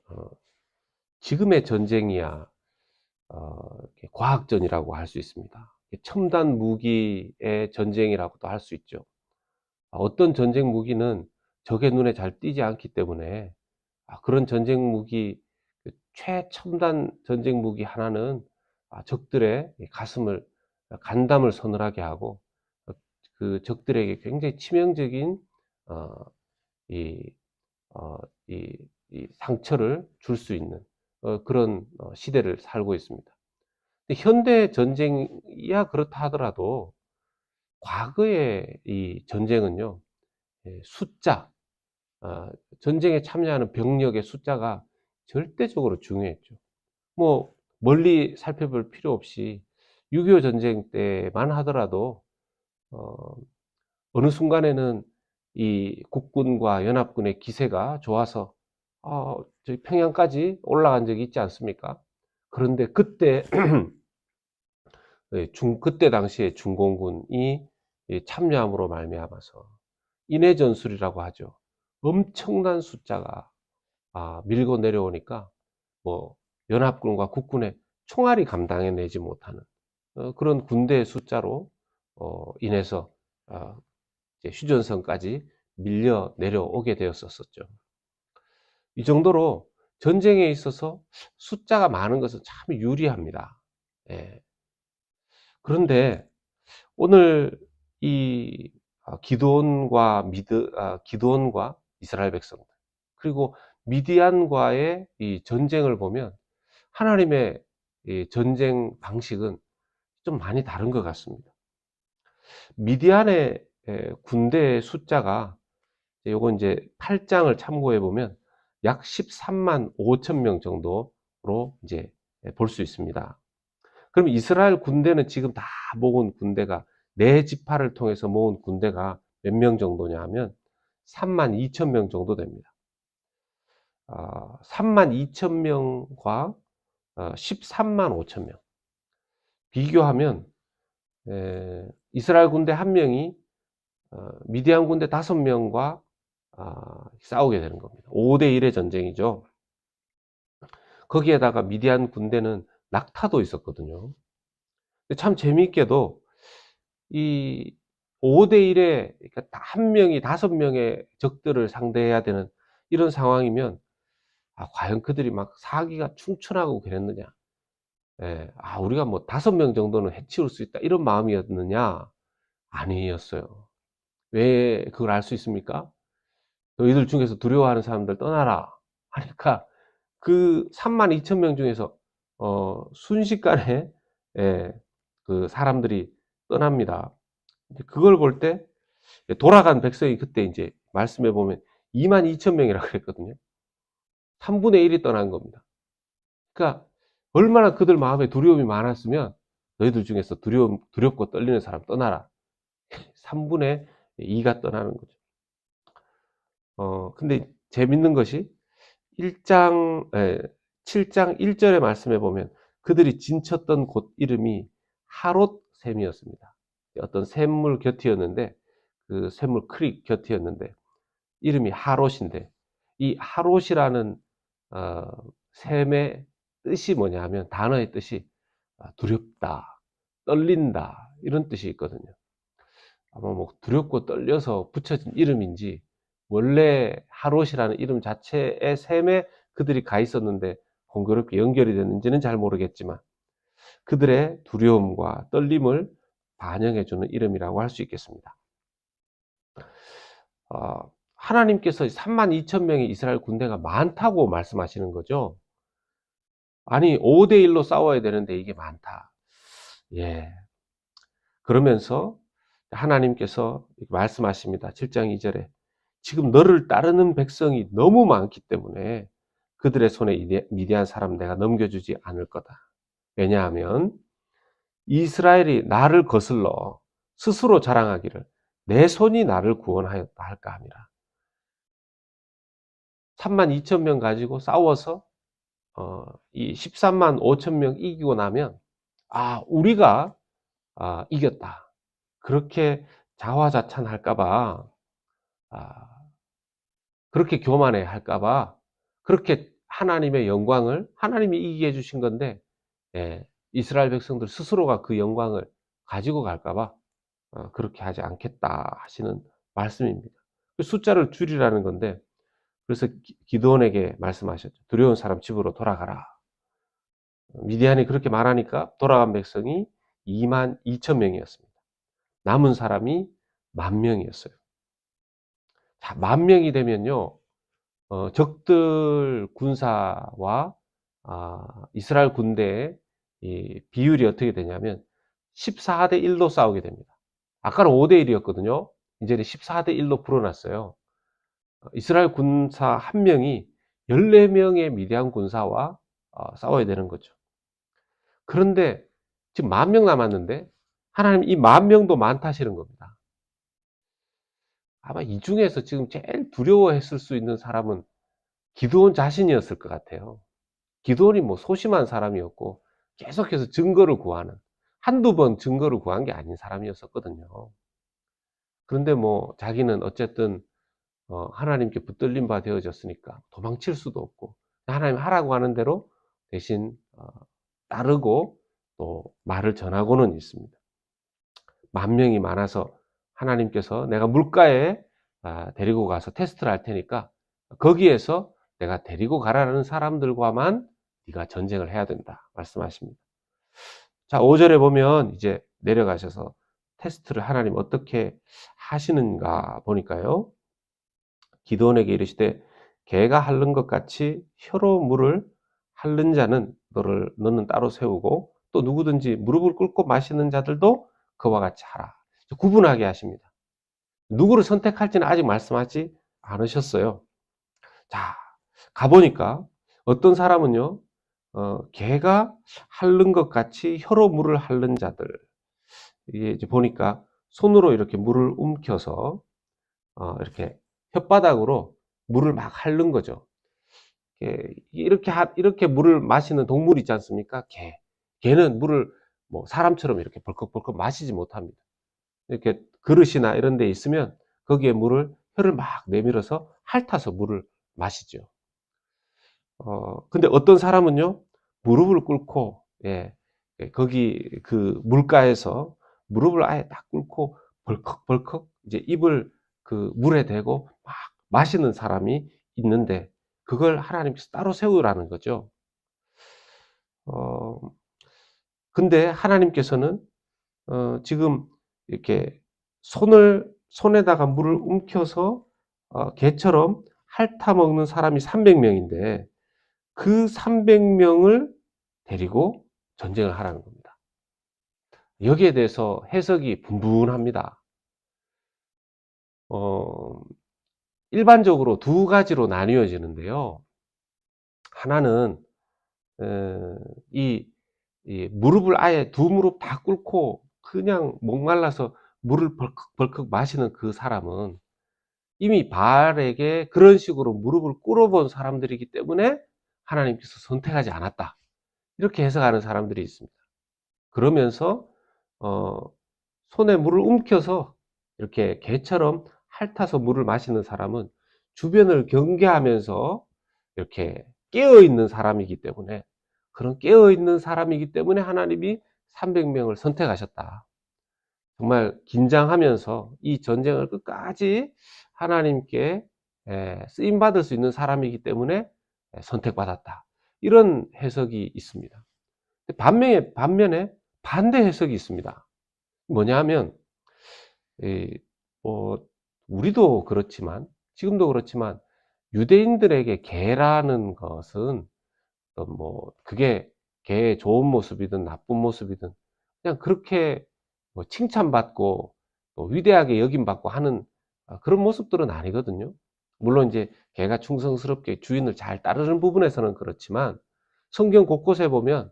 어, 지금의 전쟁이야 과학전이라고 할 수 있습니다. 첨단 무기의 전쟁이라고도 할 수 있죠. 어떤 전쟁 무기는 적의 눈에 잘 띄지 않기 때문에 그런 전쟁 무기, 최첨단 전쟁 무기 하나는 적들의 가슴을, 간담을 서늘하게 하고 그 적들에게 굉장히 치명적인 어, 이, 어, 이 상처를 줄 수 있는 그런 시대를 살고 있습니다. 현대 전쟁이야 그렇다 하더라도 과거의 이 전쟁은요, 숫자, 전쟁에 참여하는 병력의 숫자가 절대적으로 중요했죠. 뭐 멀리 살펴볼 필요 없이 6.25 전쟁 때만 하더라도 어, 어느 순간에는 이 국군과 연합군의 기세가 좋아서 저희 평양까지 올라간 적이 있지 않습니까? 그런데 그때 그때 당시에 중공군이 참여함으로 말미암아서 인해전술이라고 하죠. 엄청난 숫자가 밀고 내려오니까 뭐 연합군과 국군의 총알이 감당해내지 못하는 그런 군대의 숫자로 인해서 이제 휴전선까지 밀려 내려오게 되었었죠. 이 정도로 전쟁에 있어서 숫자가 많은 것은 참 유리합니다. 예. 그런데 오늘 이 기드온과 이스라엘 백성들, 그리고 미디안과의 이 전쟁을 보면 하나님의 이 전쟁 방식은 좀 많이 다른 것 같습니다. 미디안의 군대의 숫자가 요거 이제 8장을 참고해 보면 약 13만 5천 명 정도로 이제 볼 수 있습니다. 그럼 이스라엘 군대는 지금 다 모은 군대가 네 지파를 통해서 모은 군대가 몇 명 정도냐 하면 3만 2천 명 정도 됩니다. 3만 2천 명과 13만 5천 명 비교하면 이스라엘 군대 한 명이 미디안 군대 5명과 싸우게 되는 겁니다. 5대1의 전쟁이죠. 거기에다가 미디안 군대는 낙타도 있었거든요. 참 재미있게도 이 5대1에 그러니까 한 명이 5명의 적들을 상대해야 되는 이런 상황이면 과연 그들이 막 사기가 충천하고 그랬느냐, 우리가 뭐 5명 정도는 해치울 수 있다 이런 마음이었느냐? 아니었어요. 왜 그걸 알 수 있습니까? 너희들 중에서 두려워하는 사람들 떠나라 하니까 그 3만 2천 명 중에서 순식간에 그 사람들이 떠납니다. 그걸 볼 때 돌아간 백성이 그때 이제 말씀해 보면 2만 2천 명이라 그랬거든요. 3분의 1이 떠난 겁니다. 그러니까 얼마나 그들 마음에 두려움이 많았으면 너희들 중에서 두렵고 떨리는 사람 떠나라. 3분의 2가 떠나는 거죠. 근데 재밌는 것이 7장 1절에 말씀해 보면 그들이 진쳤던 곳 이름이 하롯샘이었습니다. 어떤 샘물 곁이었는데 그 샘물 크릭 곁이었는데 이름이 하롯인데 이 하롯이라는 샘의 뜻이 뭐냐 하면 단어의 뜻이 두렵다, 떨린다 이런 뜻이 있거든요. 아마 뭐 두렵고 떨려서 붙여진 이름인지 원래 하롯이라는 이름 자체의 샘에 그들이 가 있었는데 공교롭게 연결이 됐는지는 잘 모르겠지만 그들의 두려움과 떨림을 반영해주는 이름이라고 할 수 있겠습니다. 하나님께서 3만 2천 명의 이스라엘 군대가 많다고 말씀하시는 거죠. 아니 5대1로 싸워야 되는데 이게 많다. 예. 그러면서 하나님께서 말씀하십니다. 7장 2절에 지금 너를 따르는 백성이 너무 많기 때문에 그들의 손에 미디안 사람 내가 넘겨주지 않을 거다. 왜냐하면 이스라엘이 나를 거슬러 스스로 자랑하기를 내 손이 나를 구원하였다 할까 함이라. 3만 2천 명 가지고 싸워서 이 13만 5천 명 이기고 나면 우리가 이겼다. 그렇게 자화자찬할까봐 그렇게 교만해 할까봐 그렇게 하나님의 영광을 하나님이 이기게 해주신 건데, 이스라엘 백성들 스스로가 그 영광을 가지고 갈까봐 그렇게 하지 않겠다 하시는 말씀입니다. 그 숫자를 줄이라는 건데, 그래서 기드온에게 말씀하셨죠. 두려운 사람 집으로 돌아가라. 미디안이 그렇게 말하니까 돌아간 백성이 22,000명이었습니다. 남은 사람이 10,000명이었어요. 자, 10,000명이 되면요, 적들 군사와 이스라엘 군대의 이 비율이 어떻게 되냐면 14대 1로 싸우게 됩니다. 아까는 5대 1이었거든요. 이제는 14대 1로 불어났어요. 이스라엘 군사 1명이 14명의 미디안 군사와 싸워야 되는 거죠. 그런데 지금 10,000명 남았는데 하나님 이 10,000명도 많다시는 겁니다. 아마 이 중에서 지금 제일 두려워했을 수 있는 사람은 기드온 자신이었을 것 같아요. 기드온이 뭐 소심한 사람이었고 계속해서 증거를 구하는, 한두 번 증거를 구한 게 아닌 사람이었었거든요. 그런데 뭐 자기는 어쨌든 하나님께 붙들린 바 되어졌으니까 도망칠 수도 없고 하나님 하라고 하는 대로 대신 따르고 또 말을 전하고는 있습니다. 10,000명이 많아서 하나님께서 내가 물가에 데리고 가서 테스트를 할 테니까 거기에서 내가 데리고 가라는 사람들과만 네가 전쟁을 해야 된다 말씀하십니다. 자, 5절에 보면 이제 내려가셔서 테스트를 하나님 어떻게 하시는가 보니까요. 기드온에게 이르시되 개가 핥는 것 같이 혀로 물을 핥는 자는 너는 따로 세우고 또 누구든지 무릎을 꿇고 마시는 자들도 그와 같이 하라. 구분하게 하십니다. 누구를 선택할지는 아직 말씀하지 않으셨어요. 자, 가보니까 어떤 사람은요, 개가 핥는 것 같이 혀로 물을 핥는 자들. 이게 이제 보니까 손으로 이렇게 물을 움켜서 이렇게 혓바닥으로 물을 막 핥는 거죠. 이렇게 물을 마시는 동물 있지 않습니까? 개는 물을 뭐 사람처럼 이렇게 벌컥벌컥 마시지 못합니다. 이렇게 그릇이나 이런 데 있으면 거기에 혀를 막 내밀어서 핥아서 물을 마시죠. 근데 어떤 사람은요, 무릎을 꿇고, 거기 그 물가에서 무릎을 아예 딱 꿇고 벌컥벌컥 이제 입을 그 물에 대고 막 마시는 사람이 있는데 그걸 하나님께서 따로 세우라는 거죠. 근데 하나님께서는 지금 이렇게 손에다가 물을 움켜서 개처럼 핥아 먹는 사람이 300명인데 그 300명을 데리고 전쟁을 하라는 겁니다. 여기에 대해서 해석이 분분합니다. 일반적으로 두 가지로 나뉘어지는데요. 하나는 이 무릎을 아예 두 무릎 다 꿇고 그냥 목말라서 물을 벌컥벌컥 마시는 그 사람은 이미 바알에게 그런 식으로 무릎을 꿇어본 사람들이기 때문에 하나님께서 선택하지 않았다. 이렇게 해석하는 사람들이 있습니다. 그러면서 손에 물을 움켜서 이렇게 개처럼 핥아서 물을 마시는 사람은 주변을 경계하면서 이렇게 깨어있는 사람이기 때문에 그런 깨어있는 사람이기 때문에 하나님이 300명을 선택하셨다. 정말 긴장하면서 이 전쟁을 끝까지 하나님께 쓰임받을 수 있는 사람이기 때문에 선택받았다. 이런 해석이 있습니다. 반면에 반대 해석이 있습니다. 뭐냐 하면 우리도 그렇지만 지금도 그렇지만 유대인들에게 개라는 것은 그게 개의 좋은 모습이든 나쁜 모습이든 그냥 그렇게 칭찬받고 위대하게 여김받고 하는 그런 모습들은 아니거든요. 물론 이제 개가 충성스럽게 주인을 잘 따르는 부분에서는 그렇지만 성경 곳곳에 보면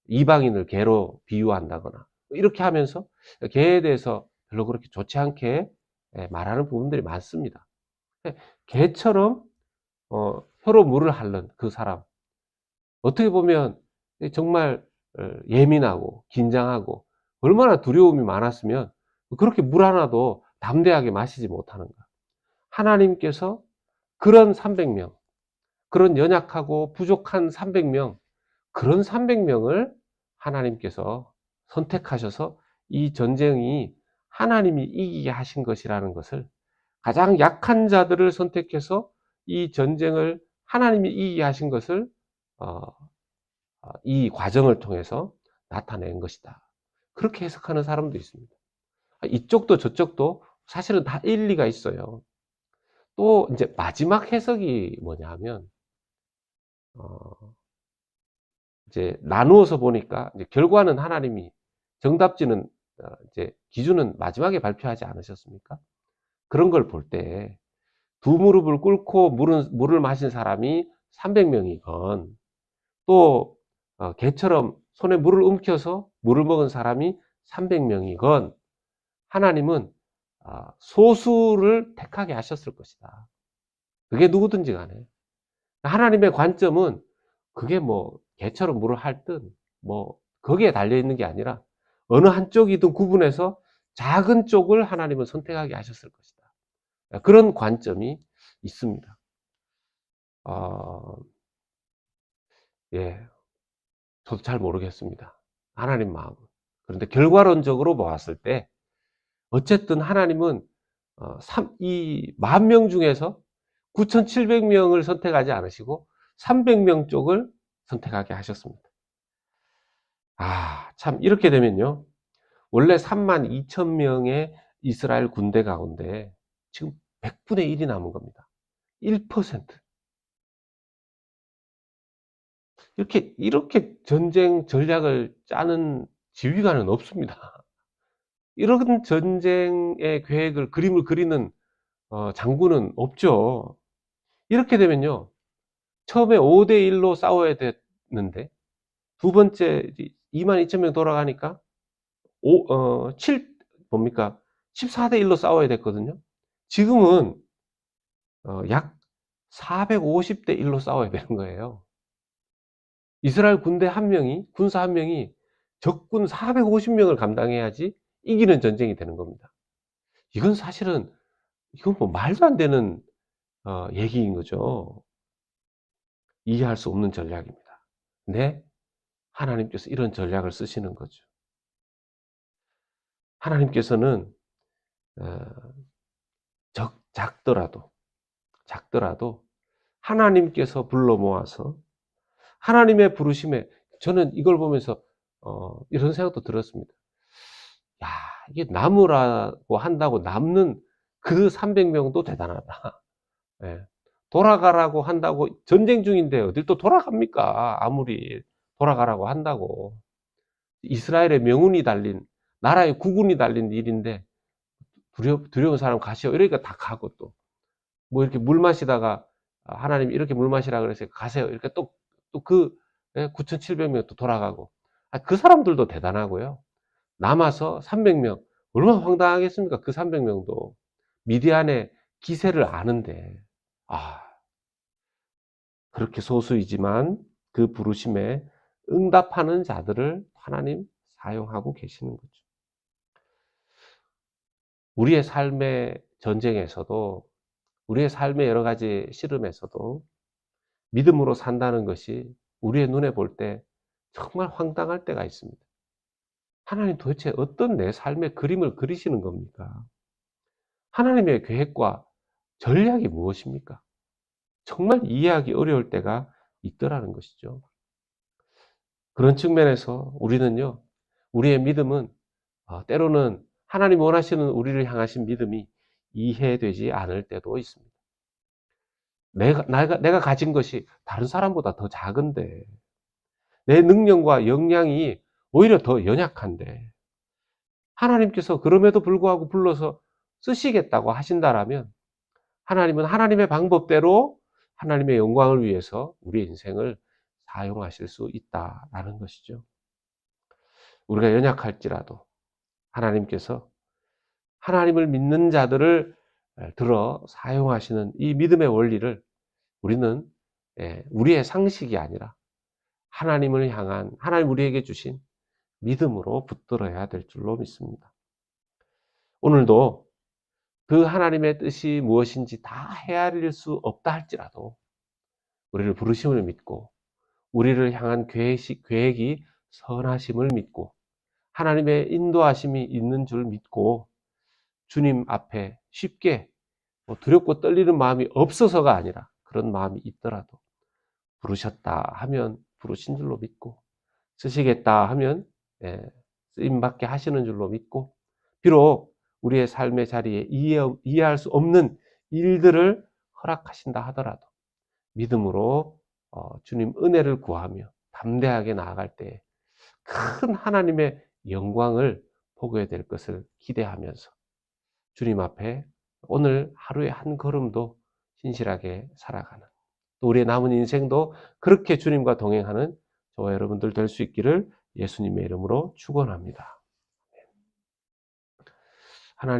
이방인을 개로 비유한다거나 이렇게 하면서 개에 대해서 별로 그렇게 좋지 않게 말하는 부분들이 많습니다. 개처럼 혀로 물을 핥는 그 사람, 어떻게 보면 정말 예민하고 긴장하고 얼마나 두려움이 많았으면 그렇게 물 하나도 담대하게 마시지 못하는가. 하나님께서 그런 300명, 그런 연약하고 부족한 300명, 그런 300명을 하나님께서 선택하셔서 이 전쟁이 하나님이 이기게 하신 것이라는 것을, 가장 약한 자들을 선택해서 이 전쟁을 하나님이 이기게 하신 것을 어, 이 과정을 통해서 나타낸 것이다. 그렇게 해석하는 사람도 있습니다. 이쪽도 저쪽도 사실은 다 일리가 있어요. 또 이제 마지막 해석이 뭐냐 하면, 이제 나누어서 보니까 이제 결과는 하나님이, 정답지는 이제 기준은 마지막에 발표하지 않으셨습니까? 그런 걸 볼 때 두 무릎을 꿇고 물을 마신 사람이 300명이건, 또 개처럼 손에 물을 움켜서 물을 먹은 사람이 300명이건, 하나님은 소수를 택하게 하셨을 것이다. 그게 누구든지 간에. 하나님의 관점은 그게 뭐 개처럼 물을 핥든 뭐 거기에 달려 있는 게 아니라, 어느 한쪽이든 구분해서 작은 쪽을 하나님은 선택하게 하셨을 것이다. 그런 관점이 있습니다. 예, 저도 잘 모르겠습니다. 하나님 마음은. 그런데 결과론적으로 보았을 때 어쨌든 하나님은 이 10,000명 중에서 9,700명을 선택하지 않으시고 300명 쪽을 선택하게 하셨습니다. 참 이렇게 되면요, 원래 32,000명의 이스라엘 군대 가운데 지금 100분의 1이 남은 겁니다. 1%. 이렇게 전쟁 전략을 짜는 지휘관은 없습니다. 이런 전쟁의 계획을, 그림을 그리는 장군은 없죠. 이렇게 되면요, 처음에 5대1로 싸워야 됐는데, 두 번째 22,000명 돌아가니까 14대1로 싸워야 됐거든요. 지금은 약 450대1로 싸워야 되는 거예요. 이스라엘 군대 한 명이, 군사 한 명이 적군 450명을 감당해야지 이기는 전쟁이 되는 겁니다. 이건 사실은, 이건 뭐 말도 안 되는 얘기인 거죠. 이해할 수 없는 전략입니다. 근데 하나님께서 이런 전략을 쓰시는 거죠. 하나님께서는 작더라도 하나님께서 불러 모아서 하나님의 부르심에, 저는 이걸 보면서 이런 생각도 들었습니다. 야, 이게 남으라고 한다고 남는 그 300명도 대단하다. 예. 돌아가라고 한다고, 전쟁 중인데 어딜 또 돌아갑니까? 아무리 돌아가라고 한다고. 이스라엘의 명운이 달린, 나라의 국운이 달린 일인데, 두려운 사람 가시오. 이러니까 다 가고, 또 뭐 이렇게 물 마시다가 하나님이 이렇게 물 마시라 그래서 가세요. 이렇게 또 그 9,700명 또 돌아가고. 그 사람들도 대단하고요. 남아서 300명. 얼마나 황당하겠습니까? 그 300명도 미디안의 기세를 아는데, 그렇게 소수이지만 그 부르심에 응답하는 자들을 하나님 사용하고 계시는 거죠. 우리의 삶의 전쟁에서도, 우리의 삶의 여러 가지 씨름에서도 믿음으로 산다는 것이 우리의 눈에 볼 때 정말 황당할 때가 있습니다. 하나님 도대체 어떤 내 삶의 그림을 그리시는 겁니까? 하나님의 계획과 전략이 무엇입니까? 정말 이해하기 어려울 때가 있더라는 것이죠. 그런 측면에서 우리는요, 우리의 믿음은 때로는 하나님 원하시는 우리를 향하신 믿음이 이해되지 않을 때도 있습니다. 내가 가진 것이 다른 사람보다 더 작은데, 내 능력과 역량이 오히려 더 연약한데, 하나님께서 그럼에도 불구하고 불러서 쓰시겠다고 하신다라면, 하나님은 하나님의 방법대로 하나님의 영광을 위해서 우리의 인생을 사용하실 수 있다라는 것이죠. 우리가 연약할지라도 하나님께서 하나님을 믿는 자들을 들어 사용하시는 이 믿음의 원리를 우리는 우리의 상식이 아니라 하나님을 향한, 하나님 우리에게 주신 믿음으로 붙들어야 될 줄로 믿습니다. 오늘도 그 하나님의 뜻이 무엇인지 다 헤아릴 수 없다 할지라도 우리를 부르심을 믿고 우리를 향한 계획이 선하심을 믿고 하나님의 인도하심이 있는 줄 믿고 주님 앞에 쉽게 두렵고 떨리는 마음이 없어서가 아니라 그런 마음이 있더라도 부르셨다 하면 부르신 줄로 믿고 쓰시겠다 하면 쓰임받게 하시는 줄로 믿고 비록 우리의 삶의 자리에 이해할 수 없는 일들을 허락하신다 하더라도 믿음으로 주님 은혜를 구하며 담대하게 나아갈 때 큰 하나님의 영광을 보게 될 것을 기대하면서 주님 앞에 오늘 하루의 한 걸음도 신실하게 살아가는 또 우리의 남은 인생도 그렇게 주님과 동행하는 저와 여러분들 될 수 있기를 예수님의 이름으로 축원합니다. 하나님